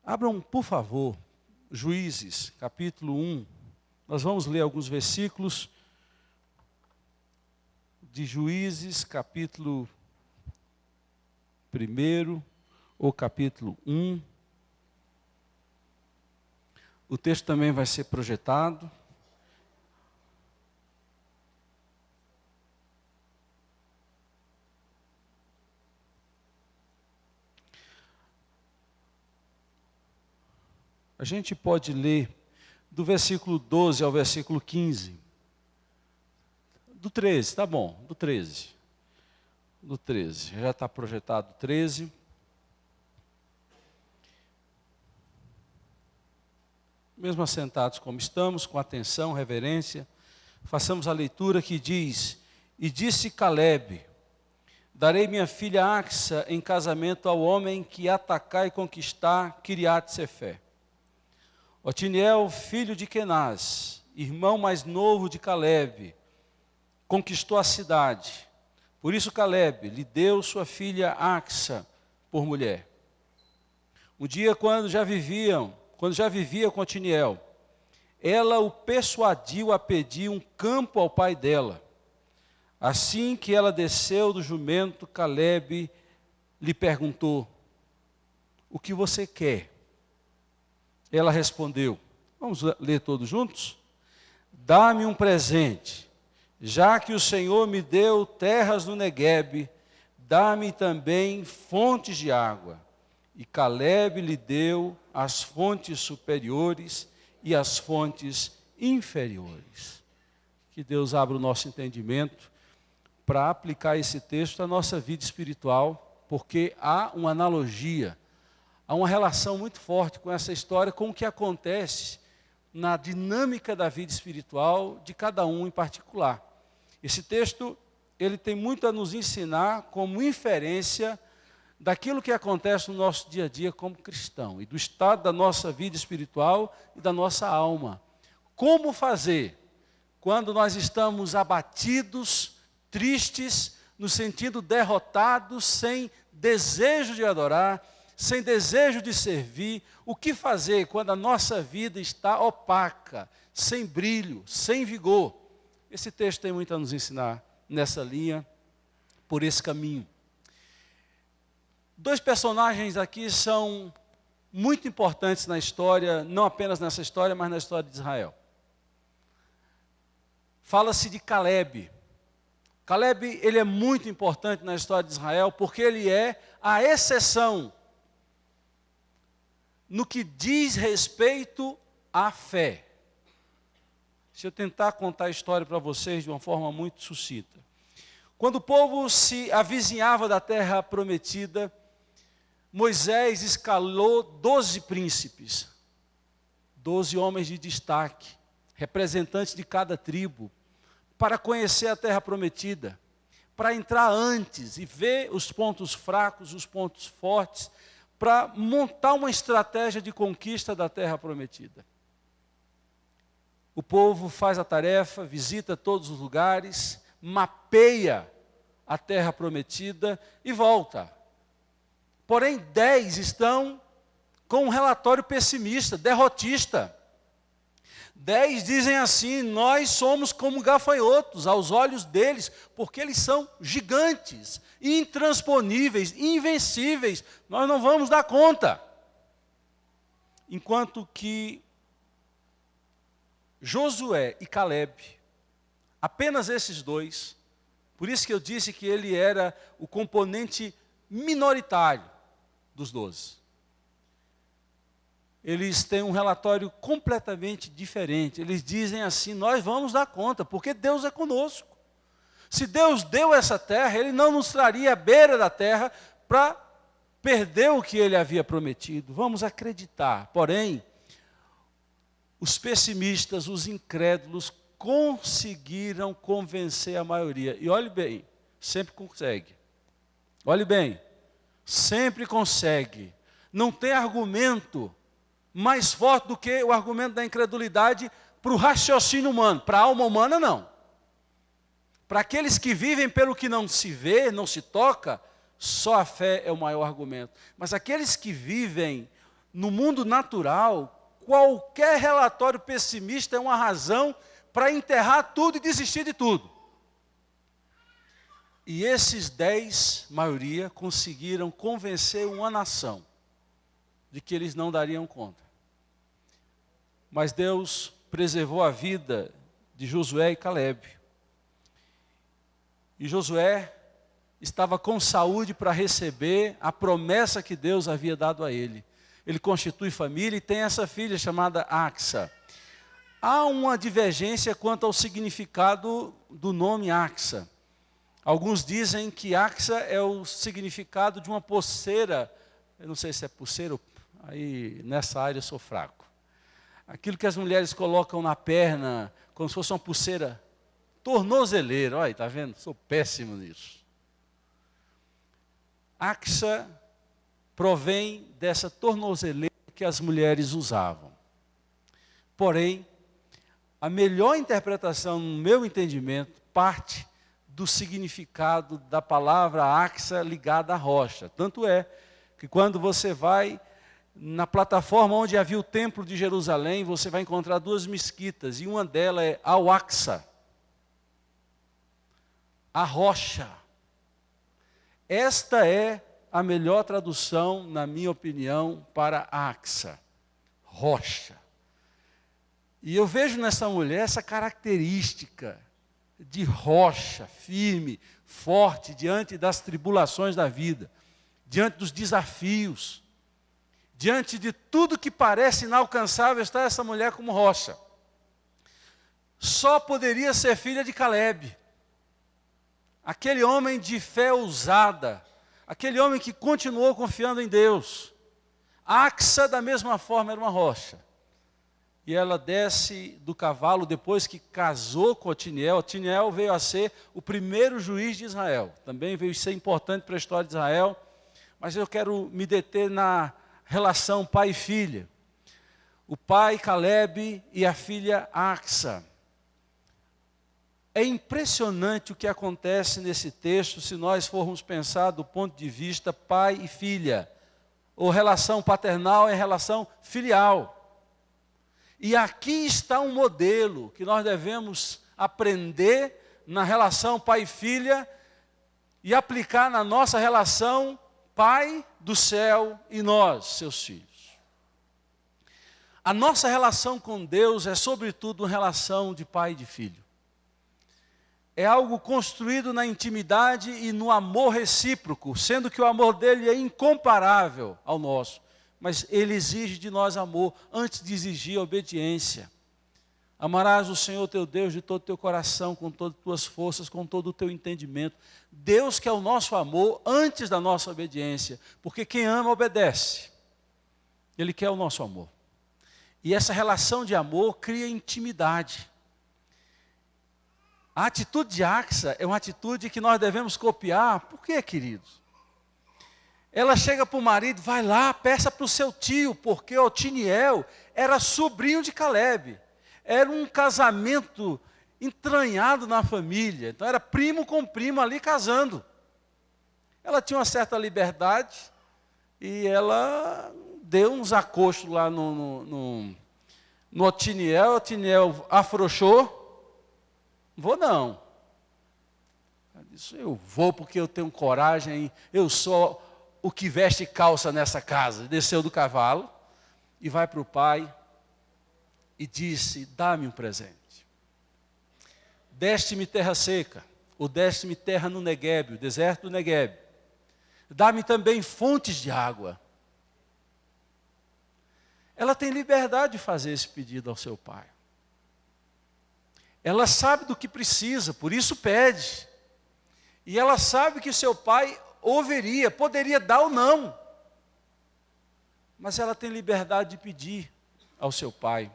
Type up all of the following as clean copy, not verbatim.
Abram, por favor, Juízes, capítulo 1. Nós vamos ler alguns versículos de Juízes, capítulo 1 ou capítulo 1. O texto também vai ser projetado. A gente pode ler do versículo 12 ao versículo 15. Do 13, tá bom, do 13. Do 13, já está projetado o 13. Mesmo assentados como estamos, com atenção, reverência, façamos a leitura que diz: E disse Calebe: Darei minha filha Axa em casamento ao homem que atacar e conquistar Quiriate-Sefé. Otiniel, filho de Kenaz, irmão mais novo de Calebe, conquistou a cidade. Por isso Calebe lhe deu sua filha Axa por mulher. Um dia, quando já vivia com Otiniel, ela o persuadiu a pedir um campo ao pai dela. Assim que ela desceu do jumento, Calebe lhe perguntou: O que você quer? Ela respondeu, vamos ler todos juntos? Dá-me um presente, já que o Senhor me deu terras no Neguebe, dá-me também fontes de água. E Calebe lhe deu as fontes superiores e as fontes inferiores. Que Deus abra o nosso entendimento para aplicar esse texto à nossa vida espiritual, porque há uma analogia, há uma relação muito forte com essa história, com o que acontece na dinâmica da vida espiritual de cada um em particular. Esse texto, ele tem muito a nos ensinar como inferência daquilo que acontece no nosso dia a dia como cristão e do estado da nossa vida espiritual e da nossa alma. Como fazer quando nós estamos abatidos, tristes, no sentido derrotados, sem desejo de adorar, sem desejo de servir? O que fazer quando a nossa vida está opaca, sem brilho, sem vigor? Esse texto tem muito a nos ensinar nessa linha, por esse caminho. Dois personagens aqui são muito importantes na história, não apenas nessa história, mas na história de Israel. Fala-se de Calebe. Calebe, ele é muito importante na história de Israel, porque ele é a exceção no que diz respeito à fé. Deixa eu tentar contar a história para vocês de uma forma muito sucinta. Quando o povo se avizinhava da terra prometida, Moisés escalou 12 príncipes, 12 homens de destaque, representantes de cada tribo, para conhecer a terra prometida, para entrar antes e ver os pontos fracos, os pontos fortes, para montar uma estratégia de conquista da terra prometida. O povo faz a tarefa, visita todos os lugares, mapeia a terra prometida e volta. Porém, 10 estão com um relatório pessimista, derrotista. 10 dizem assim: nós somos como gafanhotos aos olhos deles, porque eles são gigantes, intransponíveis, invencíveis, nós não vamos dar conta. Enquanto que Josué e Calebe, apenas esses dois, por isso que eu disse que ele era o componente minoritário dos 12. Eles têm um relatório completamente diferente. Eles dizem assim: nós vamos dar conta, porque Deus é conosco. Se Deus deu essa terra, Ele não nos traria à beira da terra para perder o que Ele havia prometido. Vamos acreditar. Porém, os pessimistas, os incrédulos, conseguiram convencer a maioria. E olhe bem, sempre consegue. Olhe bem, sempre consegue. Não tem argumento mais forte do que o argumento da incredulidade para o raciocínio humano. Para a alma humana, não. Para aqueles que vivem pelo que não se vê, não se toca, só a fé é o maior argumento. Mas aqueles que vivem no mundo natural, qualquer relatório pessimista é uma razão para enterrar tudo e desistir de tudo. E esses 10, maioria, conseguiram convencer uma nação de que eles não dariam conta. Mas Deus preservou a vida de Josué e Calebe. E Josué estava com saúde para receber a promessa que Deus havia dado a ele. Ele constitui família e tem essa filha chamada Axa. Há uma divergência quanto ao significado do nome Axa. Alguns dizem que Axa é o significado de uma pulseira. Eu não sei se é pulseira, aí nessa área eu sou fraco. Aquilo que as mulheres colocam na perna, como se fosse uma pulseira tornozeleira. Olha, está vendo? Sou péssimo nisso. Axa provém dessa tornozeleira que as mulheres usavam. Porém, a melhor interpretação, no meu entendimento, parte do significado da palavra axa ligada à rocha. Tanto é que quando você vai na plataforma onde havia o templo de Jerusalém, você vai encontrar 2 mesquitas, e uma delas é Al-Aqsa, a rocha. Esta é a melhor tradução, na minha opinião, para Axa, rocha. E eu vejo nessa mulher essa característica de rocha, firme, forte, diante das tribulações da vida, diante dos desafios, diante de tudo que parece inalcançável, está essa mulher como rocha. Só poderia ser filha de Calebe, aquele homem de fé ousada, aquele homem que continuou confiando em Deus. Axa, da mesma forma, era uma rocha. E ela desce do cavalo depois que casou com Otiniel. Otiniel veio a ser o primeiro juiz de Israel. Também veio a ser importante para a história de Israel. Mas eu quero me deter na relação pai e filha. O pai Calebe e a filha Axa. É impressionante o que acontece nesse texto se nós formos pensar do ponto de vista pai e filha. Ou relação paternal é relação filial. E aqui está um modelo que nós devemos aprender na relação pai e filha e aplicar na nossa relação pai do céu e nós, seus filhos. A nossa relação com Deus é sobretudo uma relação de pai e de filho. É algo construído na intimidade e no amor recíproco, sendo que o amor dele é incomparável ao nosso. Mas ele exige de nós amor, antes de exigir obediência. Amarás o Senhor teu Deus de todo o teu coração, com todas as tuas forças, com todo o teu entendimento. Deus quer o nosso amor antes da nossa obediência, porque quem ama obedece. Ele quer o nosso amor. E essa relação de amor cria intimidade. A atitude de Axa é uma atitude que nós devemos copiar. Por quê, queridos? Ela chega para o marido, vai lá, peça para o seu tio, porque Otiniel era sobrinho de Calebe. Era um casamento entranhado na família. Então era primo com primo ali casando. Ela tinha uma certa liberdade e ela deu uns acostos lá no Otiniel. Otiniel afrouxou. Vou não. Ela disse, eu vou porque eu tenho coragem, eu sou o que veste calça nessa casa. Desceu do cavalo e vai para o pai e disse, dá-me um presente. Deste-me terra seca, ou deste-me terra no Neguebe, o deserto do Neguebe. Dá-me também fontes de água. Ela tem liberdade de fazer esse pedido ao seu pai. Ela sabe do que precisa, por isso pede. E ela sabe que seu pai ouviria, poderia dar ou não. Mas ela tem liberdade de pedir ao seu pai.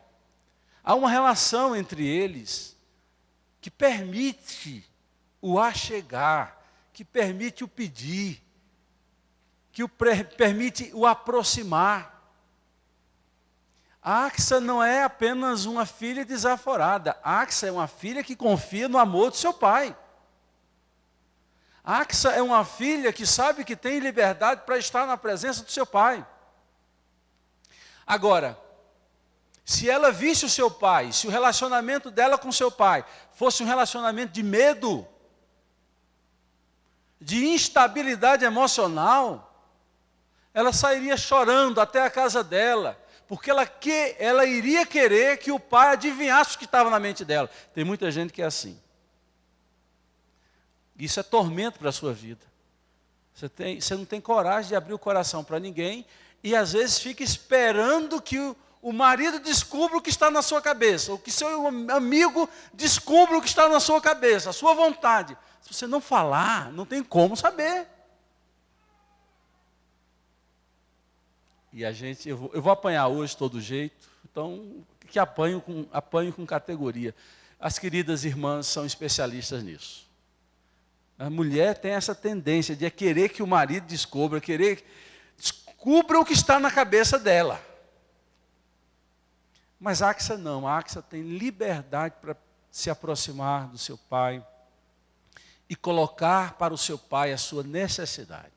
Há uma relação entre eles que permite o achegar, que permite o pedir, que permite o aproximar. A Axa não é apenas uma filha desaforada. A Axa é uma filha que confia no amor do seu pai. A Axa é uma filha que sabe que tem liberdade para estar na presença do seu pai. Agora, se ela visse o seu pai, se o relacionamento dela com seu pai fosse um relacionamento de medo, de instabilidade emocional, ela sairia chorando até a casa dela, porque ela iria querer que o pai adivinhasse o que estava na mente dela. Tem muita gente que é assim. Isso é tormento para a sua vida. Você não tem coragem de abrir o coração para ninguém e às vezes fica esperando que o marido descubra o que está na sua cabeça, ou que seu amigo descubra o que está na sua cabeça, a sua vontade. Se você não falar, não tem como saber. E eu vou apanhar hoje de todo jeito, então que apanho com categoria. As queridas irmãs são especialistas nisso. A mulher tem essa tendência de querer que o marido descubra o que está na cabeça dela. Mas a Axa não, a Axa tem liberdade para se aproximar do seu pai e colocar para o seu pai a sua necessidade.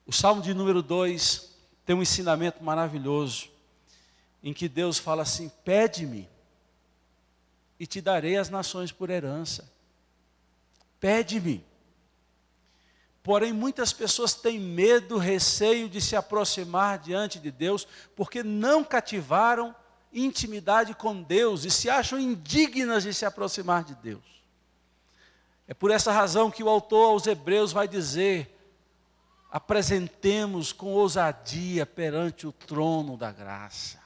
O Salmo de número 2 tem um ensinamento maravilhoso, em que Deus fala assim: pede-me e te darei as nações por herança. Pede-me. Porém, muitas pessoas têm medo, receio de se aproximar diante de Deus, porque não cativaram intimidade com Deus e se acham indignas de se aproximar de Deus. É por essa razão que o autor aos Hebreus vai dizer: apresentemos com ousadia perante o trono da graça.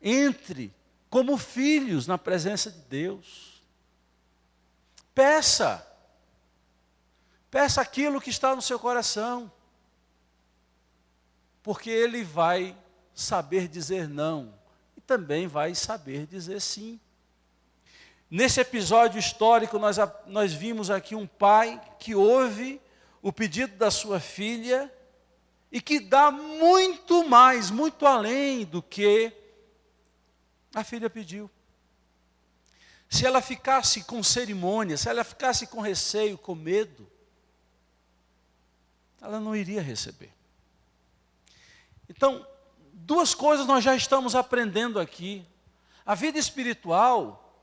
Entre como filhos na presença de Deus. Peça aquilo que está no seu coração, porque Ele vai saber dizer não, e também vai saber dizer sim. Nesse episódio histórico, nós vimos aqui um pai que ouve o pedido da sua filha, e que dá muito mais, muito além do que a filha pediu. Se ela ficasse com cerimônia, se ela ficasse com receio, com medo, ela não iria receber. Então, duas coisas nós já estamos aprendendo aqui. A vida espiritual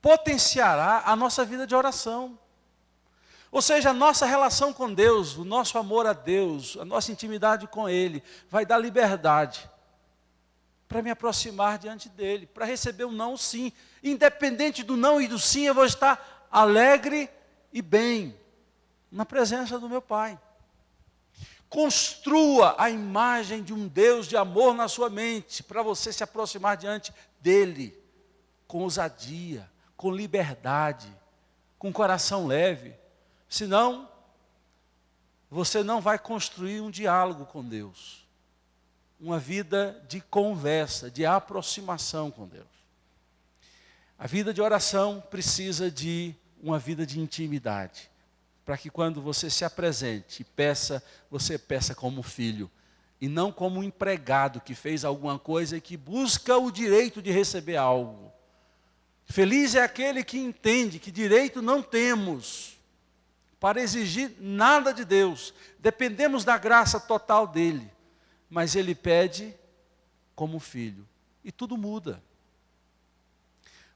potenciará a nossa vida de oração. Ou seja, a nossa relação com Deus, o nosso amor a Deus, a nossa intimidade com Ele, vai dar liberdade para me aproximar diante dEle, para receber um não, sim. Independente do não e do sim, eu vou estar alegre e bem na presença do meu Pai. Construa a imagem de um Deus de amor na sua mente, para você se aproximar diante dEle, com ousadia, com liberdade, com coração leve. Senão, você não vai construir um diálogo com Deus. Uma vida de conversa, de aproximação com Deus. A vida de oração precisa de uma vida de intimidade. Para que quando você se apresente e peça, você peça como filho. E não como um empregado que fez alguma coisa e que busca o direito de receber algo. Feliz é aquele que entende que direito não temos para exigir nada de Deus. Dependemos da graça total dEle. Mas Ele pede como filho. E tudo muda.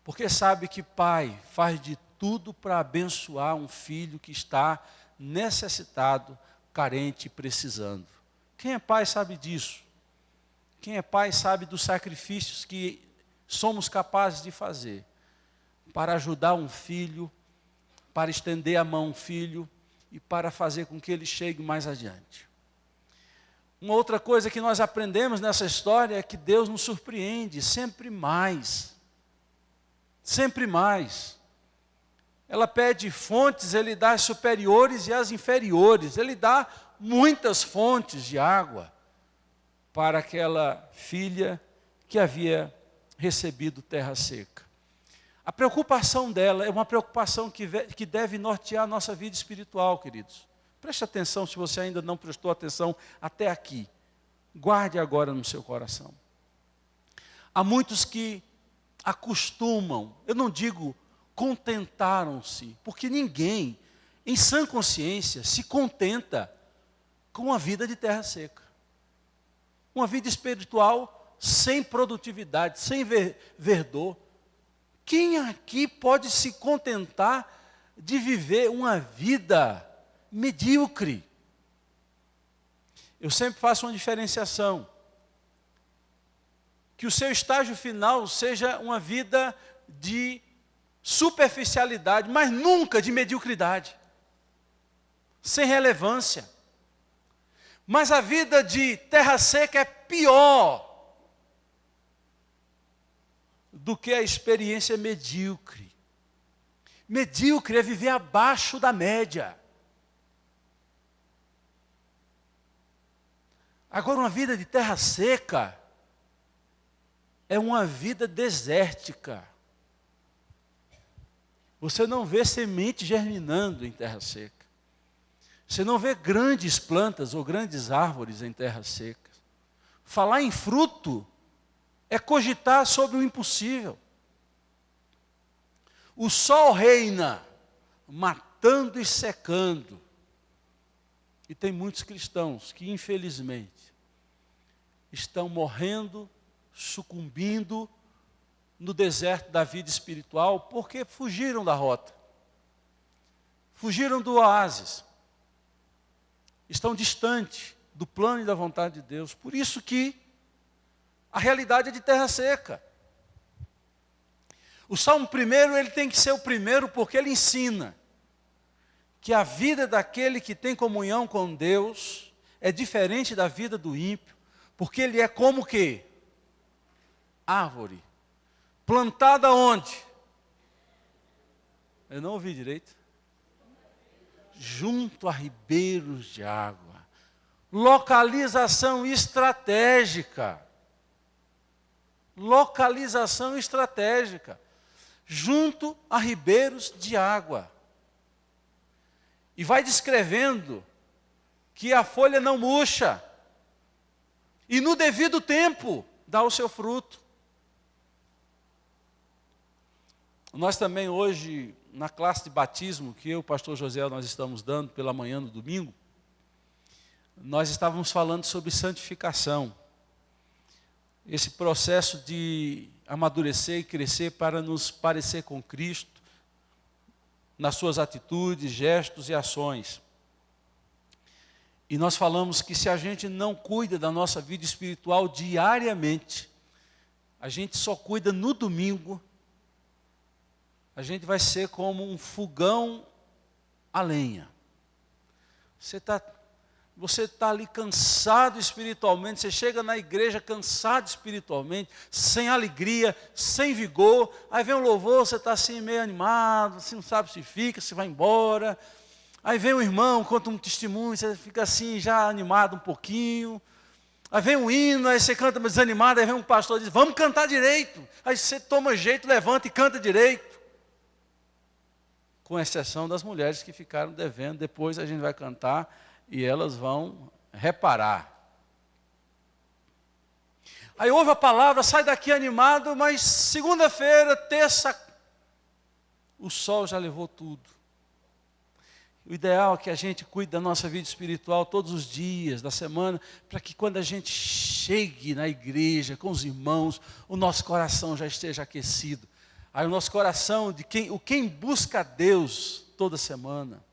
Porque sabe que pai faz de tudo para abençoar um filho que está necessitado, carente e precisando. Quem é pai sabe disso. Quem é pai sabe dos sacrifícios que somos capazes de fazer para ajudar um filho, para estender a mão a um filho e para fazer com que ele chegue mais adiante. Uma outra coisa que nós aprendemos nessa história é que Deus nos surpreende sempre mais. Sempre mais. Ela pede fontes, Ele dá as superiores e as inferiores. Ele dá muitas fontes de água para aquela filha que havia recebido terra seca. A preocupação dela é uma preocupação que deve nortear a nossa vida espiritual, queridos. Preste atenção, se você ainda não prestou atenção até aqui. Guarde agora no seu coração. Há muitos que acostumam, eu não digo contentaram-se, porque ninguém, em sã consciência, se contenta com a vida de terra seca. Uma vida espiritual sem produtividade, sem verdor. Quem aqui pode se contentar de viver uma vida medíocre? Eu sempre faço uma diferenciação. Que o seu estágio final seja uma vida de superficialidade, mas nunca de mediocridade, sem relevância. Mas a vida de terra seca é pior do que a experiência medíocre. Medíocre é viver abaixo da média. Agora, uma vida de terra seca é uma vida desértica. Você não vê semente germinando em terra seca. Você não vê grandes plantas ou grandes árvores em terra seca. Falar em fruto é cogitar sobre o impossível. O sol reina, matando e secando. E tem muitos cristãos que, infelizmente, estão morrendo, sucumbindo no deserto da vida espiritual, porque fugiram da rota. Fugiram do oásis. Estão distantes do plano e da vontade de Deus. Por isso que a realidade é de terra seca. O Salmo 1, ele tem que ser o primeiro porque ele ensina que a vida daquele que tem comunhão com Deus é diferente da vida do ímpio, porque ele é como o quê? Árvore. Plantada onde? Eu não ouvi direito. Junto a ribeiros de água. Localização estratégica. Localização estratégica. Junto a ribeiros de água. E vai descrevendo que a folha não murcha. E no devido tempo dá o seu fruto. Nós também hoje, na classe de batismo, que eu e o pastor José nós estamos dando pela manhã no domingo, nós estávamos falando sobre santificação. Esse processo de amadurecer e crescer para nos parecer com Cristo, nas suas atitudes, gestos e ações. E nós falamos que se a gente não cuida da nossa vida espiritual diariamente, a gente só cuida no domingo, a gente vai ser como um fogão a lenha. Você tá ali cansado espiritualmente, você chega na igreja cansado espiritualmente, sem alegria, sem vigor, aí vem um louvor, você está assim meio animado, você não sabe se fica, se vai embora, aí vem um irmão, conta um testemunho, você fica assim já animado um pouquinho, aí vem um hino, aí você canta desanimado, aí vem um pastor e diz, vamos cantar direito, aí você toma jeito, levanta e canta direito, com exceção das mulheres que ficaram devendo, depois a gente vai cantar, e elas vão reparar. Aí ouve a palavra, sai daqui animado, mas segunda-feira, terça, o sol já levou tudo. O ideal é que a gente cuide da nossa vida espiritual todos os dias da semana, para que quando a gente chegue na igreja com os irmãos, o nosso coração já esteja aquecido. Aí o nosso coração, quem busca a Deus toda semana,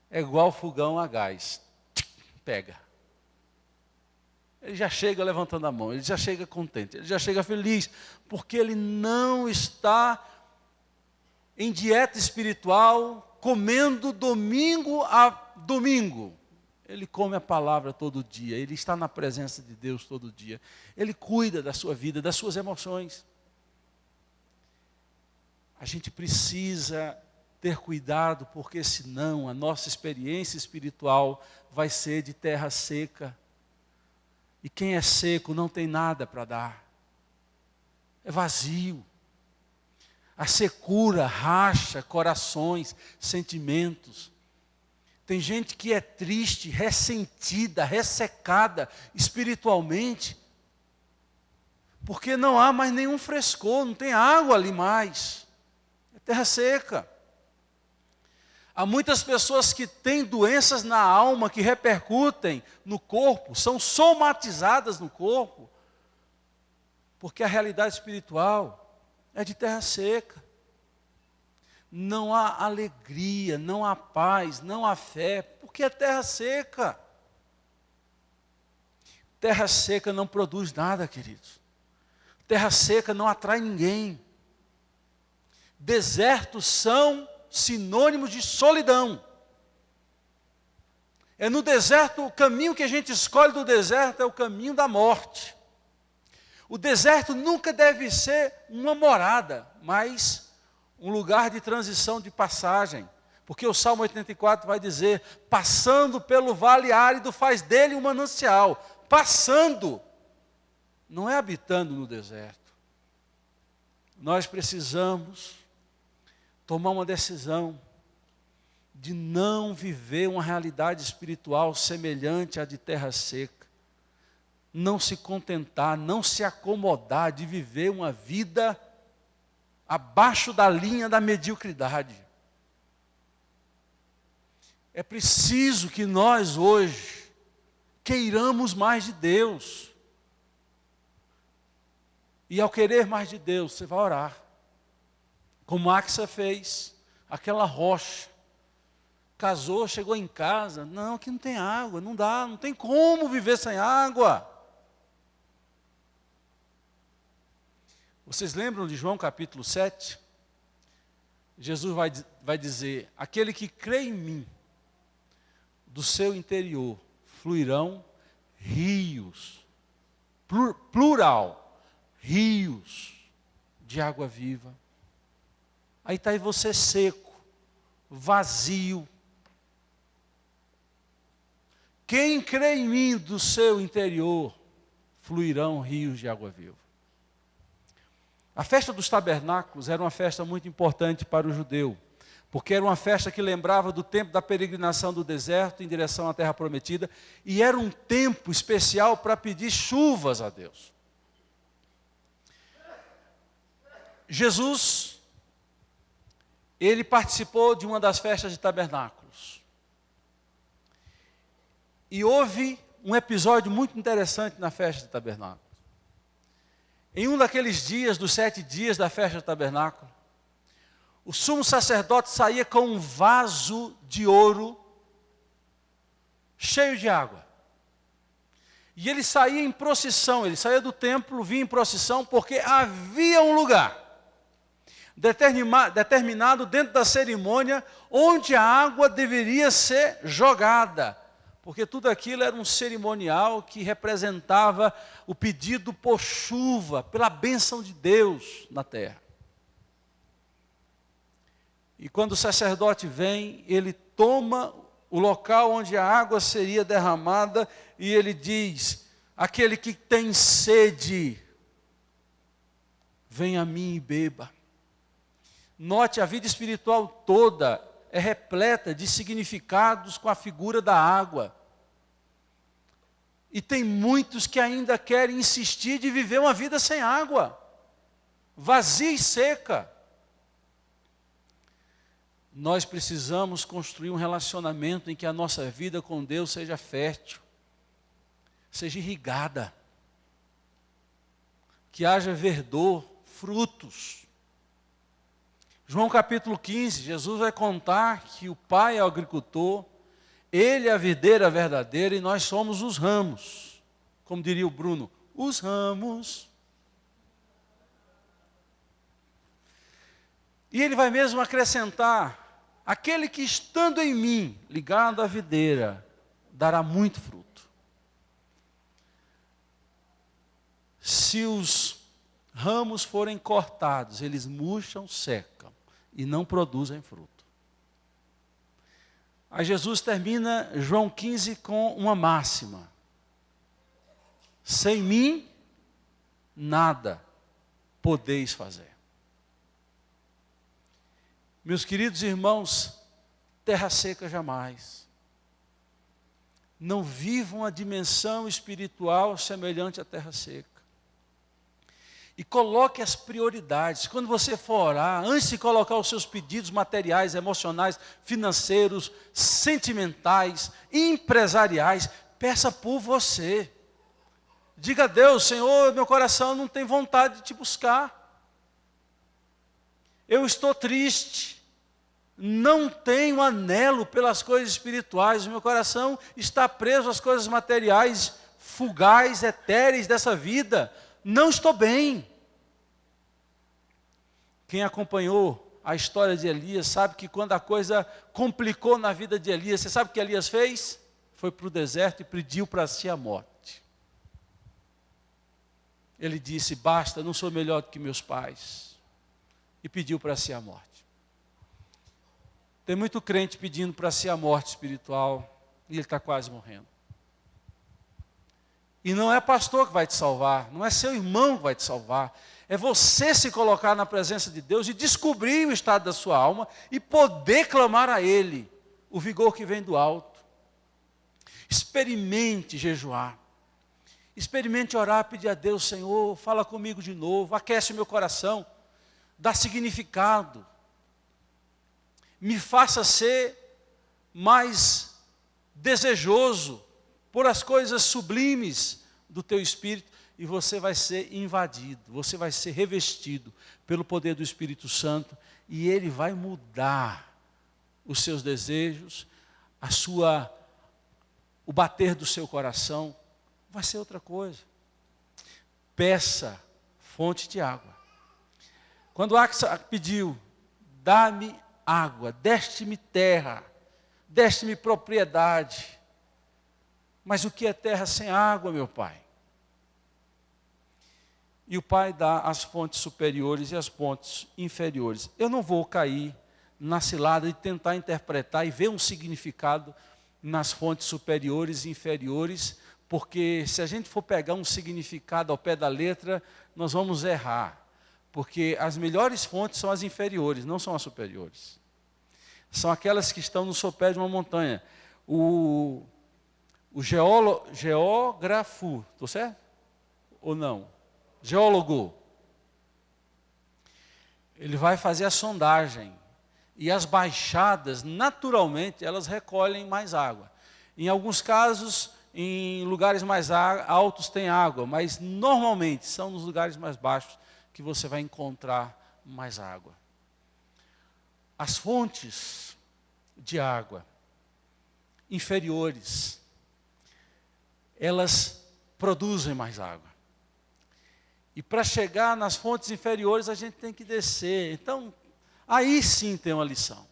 é igual fogão a gás. Pega. Ele já chega levantando a mão, ele já chega contente, ele já chega feliz, porque ele não está em dieta espiritual, comendo domingo a domingo. Ele come a palavra todo dia, ele está na presença de Deus todo dia. Ele cuida da sua vida, das suas emoções. A gente precisa ter cuidado, porque senão a nossa experiência espiritual vai ser de terra seca. E quem é seco não tem nada para dar. É vazio. A secura racha corações, sentimentos. Tem gente que é triste, ressentida, ressecada espiritualmente, porque não há mais nenhum frescor, não tem água ali mais. É terra seca. Há muitas pessoas que têm doenças na alma que repercutem no corpo, são somatizadas no corpo, porque a realidade espiritual é de terra seca. Não há alegria, não há paz, não há fé, porque é terra seca. Terra seca não produz nada, queridos. Terra seca não atrai ninguém. Desertos são sinônimos de solidão. É no deserto, o caminho que a gente escolhe do deserto é o caminho da morte. O deserto nunca deve ser uma morada, mas um lugar de transição, de passagem. Porque o Salmo 84 vai dizer, passando pelo vale árido, faz dele um manancial. Passando, não é habitando no deserto. Nós precisamos tomar uma decisão de não viver uma realidade espiritual semelhante à de terra seca. Não se contentar, não se acomodar de viver uma vida abaixo da linha da mediocridade. É preciso que nós hoje queiramos mais de Deus. E ao querer mais de Deus, você vai orar. Como Axa fez, aquela rocha. Casou, chegou em casa, não, aqui não tem água, não dá, não tem como viver sem água. Vocês lembram de João capítulo 7? Jesus vai dizer, aquele que crê em mim, do seu interior fluirão rios, plural, rios de água viva. Aí está aí você seco, vazio. Quem crê em mim, do seu interior fluirão rios de água viva. A festa dos tabernáculos era uma festa muito importante para o judeu, porque era uma festa que lembrava do tempo da peregrinação do deserto em direção à terra prometida, e era um tempo especial para pedir chuvas a Deus. Jesus, ele participou de uma das festas de tabernáculos. E houve um episódio muito interessante na festa de tabernáculos. Em um daqueles dias, dos 7 dias da festa do tabernáculo, o sumo sacerdote saía com um vaso de ouro cheio de água. E ele saía em procissão, ele saía do templo, vinha em procissão, porque havia um lugar determinado dentro da cerimônia, onde a água deveria ser jogada. Porque tudo aquilo era um cerimonial que representava o pedido por chuva, pela bênção de Deus na terra. E quando o sacerdote vem, ele toma o local onde a água seria derramada e ele diz, aquele que tem sede, venha a mim e beba. Note, a vida espiritual toda é repleta de significados com a figura da água. E tem muitos que ainda querem insistir de viver uma vida sem água, vazia e seca. Nós precisamos construir um relacionamento em que a nossa vida com Deus seja fértil, seja irrigada, que haja verdor, frutos. João capítulo 15, Jesus vai contar que o Pai é o agricultor, Ele é a videira verdadeira e nós somos os ramos. Como diria o Bruno, os ramos. E Ele vai mesmo acrescentar, aquele que estando em mim, ligado à videira, dará muito fruto. Se os ramos forem cortados, eles murcham, secam e não produzem fruto. Aí Jesus termina João 15 com uma máxima. Sem mim, nada podeis fazer. Meus queridos irmãos, terra seca jamais. Não vivam a dimensão espiritual semelhante à terra seca. E coloque as prioridades. Quando você for orar, antes de colocar os seus pedidos materiais, emocionais, financeiros, sentimentais, empresariais, peça por você. Diga a Deus: Senhor, meu coração não tem vontade de te buscar. Eu estou triste. Não tenho anelo pelas coisas espirituais. O meu coração está preso às coisas materiais, fugais, etéreis dessa vida. Não estou bem. Quem acompanhou a história de Elias sabe que quando a coisa complicou na vida de Elias, você sabe o que Elias fez? Foi para o deserto e pediu para si a morte. Ele disse: basta, não sou melhor do que meus pais. E pediu para si a morte. Tem muito crente pedindo para si a morte espiritual e ele está quase morrendo. E não é pastor que vai te salvar, não é seu irmão que vai te salvar. É você se colocar na presença de Deus e descobrir o estado da sua alma e poder clamar a Ele o vigor que vem do alto. Experimente jejuar. Experimente orar, pedir a Deus: Senhor, fala comigo de novo, aquece o meu coração, dá significado. Me faça ser mais desejoso por as coisas sublimes do teu Espírito, e você vai ser invadido, você vai ser revestido pelo poder do Espírito Santo, e Ele vai mudar os seus desejos, o bater do seu coração, vai ser outra coisa. Peça fonte de água. Quando Axa pediu: dá-me água, deste-me terra, deste-me propriedade. Mas o que é terra sem água, meu pai? E o pai dá as fontes superiores e as fontes inferiores. Eu não vou cair na cilada de tentar interpretar e ver um significado nas fontes superiores e inferiores, porque se a gente for pegar um significado ao pé da letra, nós vamos errar. Porque as melhores fontes são as inferiores, não são as superiores. São aquelas que estão no sopé de uma montanha. O geógrafo, estou certo? Ou não? Geólogo. Ele vai fazer a sondagem. E as baixadas, naturalmente, elas recolhem mais água. Em alguns casos, em lugares mais altos tem água, mas normalmente são nos lugares mais baixos que você vai encontrar mais água. As fontes de água inferiores, elas produzem mais água. E para chegar nas fontes inferiores, a gente tem que descer. Então, aí sim tem uma lição.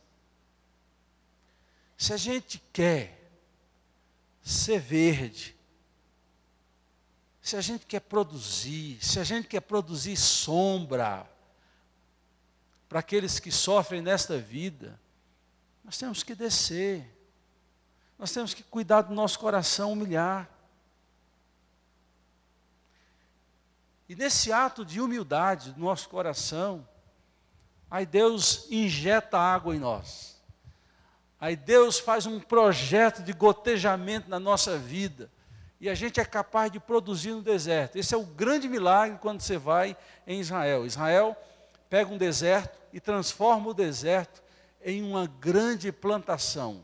Se a gente quer ser verde, se a gente quer produzir, se a gente quer produzir sombra para aqueles que sofrem nesta vida, nós temos que descer. Nós temos que cuidar do nosso coração, humilhar. E nesse ato de humildade do nosso coração, aí Deus injeta água em nós. Aí Deus faz um projeto de gotejamento na nossa vida. E a gente é capaz de produzir no deserto. Esse é o grande milagre quando você vai em Israel. Israel pega um deserto e transforma o deserto em uma grande plantação.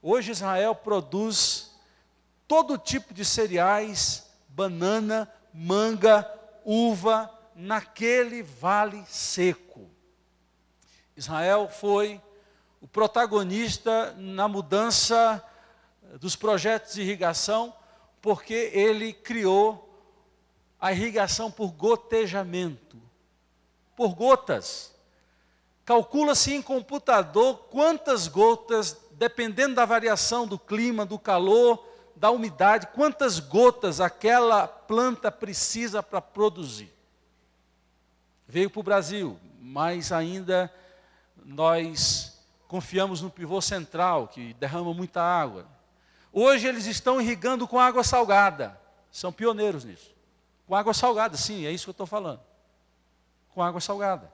Hoje Israel produz todo tipo de cereais, banana, manga, uva, naquele vale seco. Israel foi o protagonista na mudança dos projetos de irrigação, porque ele criou a irrigação por gotejamento, por gotas. Calcula-se em computador quantas gotas, dependendo da variação do clima, do calor, da umidade, quantas gotas aquela planta precisa para produzir. Veio para o Brasil, mas ainda nós confiamos no pivô central, que derrama muita água. Hoje eles estão irrigando com água salgada. São pioneiros nisso. Com água salgada, sim, é isso que eu estou falando. Com água salgada.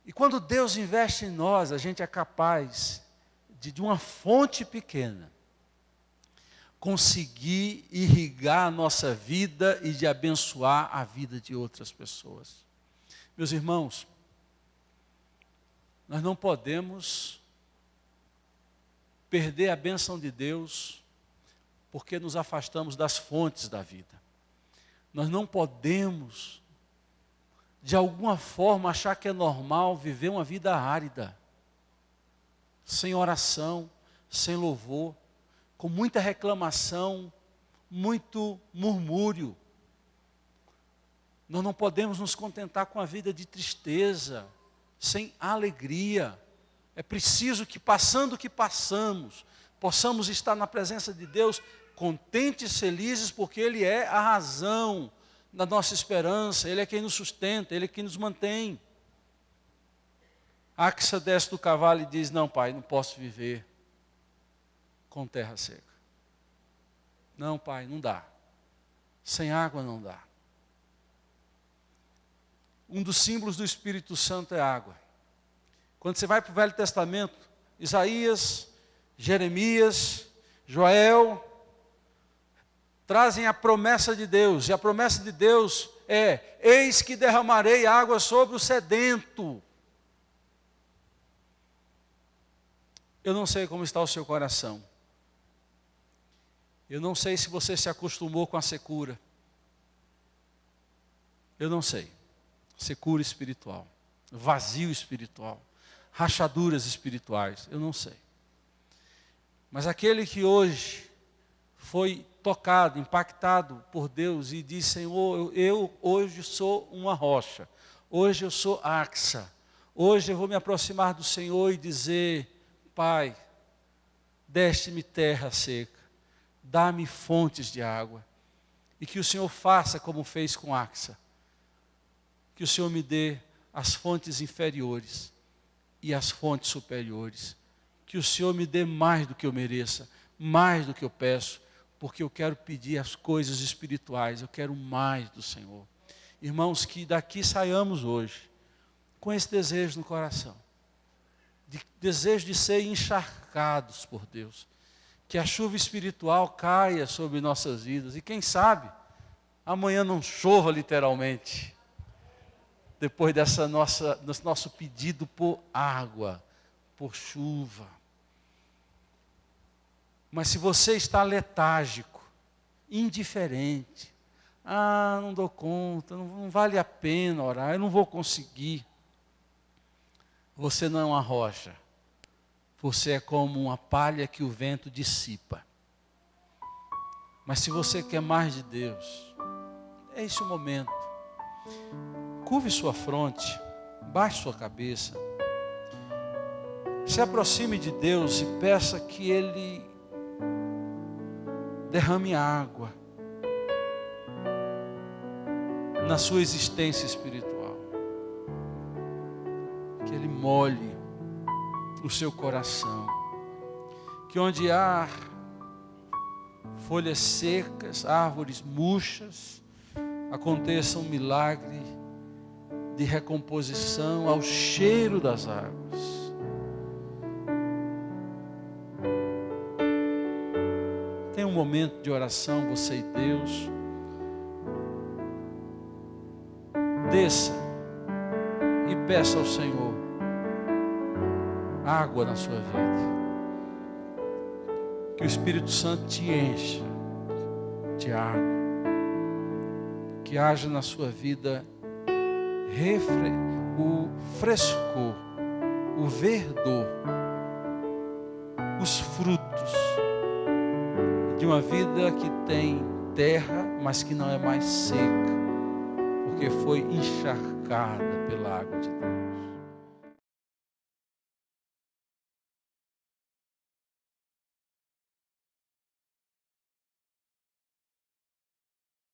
E quando Deus investe em nós, a gente é capaz de uma fonte pequena, conseguir irrigar a nossa vida e de abençoar a vida de outras pessoas. Meus irmãos, nós não podemos perder a bênção de Deus porque nos afastamos das fontes da vida. Nós não podemos, de alguma forma, achar que é normal viver uma vida árida, sem oração, sem louvor, com muita reclamação, muito murmúrio. Nós não podemos nos contentar com a vida de tristeza, sem alegria. É preciso que, passando o que passamos, possamos estar na presença de Deus contentes, felizes, porque Ele é a razão da nossa esperança, Ele é quem nos sustenta, Ele é quem nos mantém. Axa desce do cavalo e diz: não, pai, não posso viver com terra seca. Não, pai, não dá. Sem água não dá. Um dos símbolos do Espírito Santo é água. Quando você vai para o Velho Testamento, Isaías, Jeremias, Joel, trazem a promessa de Deus. E a promessa de Deus é: eis que derramarei água sobre o sedento. Eu não sei como está o seu coração. Eu não sei se você se acostumou com a secura. Eu não sei. Secura espiritual, vazio espiritual, rachaduras espirituais, eu não sei. Mas aquele que hoje foi tocado, impactado por Deus e diz: Senhor, eu hoje sou uma rocha, hoje eu sou Axa, hoje eu vou me aproximar do Senhor e dizer: Pai, deste-me terra seca, dá-me fontes de água, e que o Senhor faça como fez com Axa, que o Senhor me dê as fontes inferiores e as fontes superiores, que o Senhor me dê mais do que eu mereça, mais do que eu peço, porque eu quero pedir as coisas espirituais, eu quero mais do Senhor. Irmãos, que daqui saiamos hoje com esse desejo no coração, desejo de ser encharcados por Deus, que a chuva espiritual caia sobre nossas vidas, e quem sabe, amanhã não chova literalmente, depois desse nosso pedido por água, por chuva. Mas se você está letárgico, indiferente, não dou conta, não vale a pena orar, eu não vou conseguir. Você não é uma rocha, você é como uma palha que o vento dissipa. Mas se você quer mais de Deus, é esse o momento. Curve sua fronte, baixe sua cabeça, se aproxime de Deus e peça que Ele derrame água na sua existência espiritual, que Ele molhe o seu coração, que onde há folhas secas, árvores murchas, aconteça um milagre de recomposição ao cheiro das águas. Tem um momento de oração, você e Deus. Desça e peça ao Senhor água na sua vida. Que o Espírito Santo te encha de água. Que haja na sua vida o frescor, o verdor, os frutos de uma vida que tem terra, mas que não é mais seca, porque foi encharcada pela água de Deus.